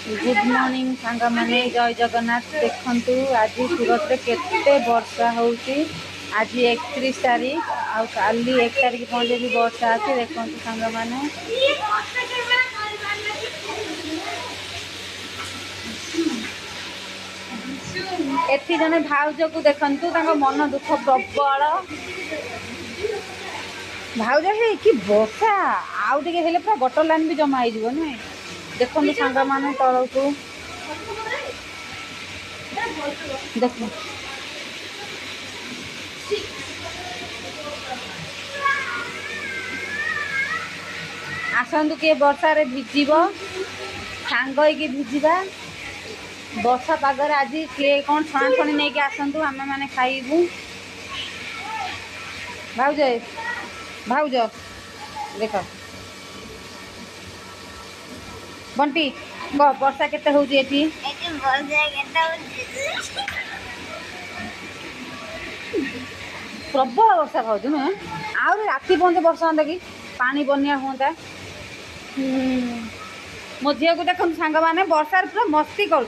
Good morning सांग माने जय जगन्नाथ। देखंतु आज सूरत रे केते वर्षा होउची। आज 31 तारीख आ काली 1 तारीख पहुंचे भी वर्षा अच्छी। देखंतु सांग माने एथि जने भाउज को देखंतु तांको मन दुख प्रबल। भाउज हे कि वर्षा आउ टिके हेले पूरा गटर लाइन भी जमा हो जीवो नै। देखंतु सांग माने तळकू देख आसतु किए वर्षा रे भिजिब सांग होइकी भिजिबा। वर्षा पागर आज किए कौन छणाछणी नहीं कि आसतु आमे माने खाइबू। भाउज भाउज देख बंटी कह वर्षा केते होउची एठी। प्रबल वर्षा भाउज नुहे आउरी राति पहुंचे वर्षा होता कि पानी बनिया होता। मो झील को देख सांग माने वर्षा पूरा मस्ती कर।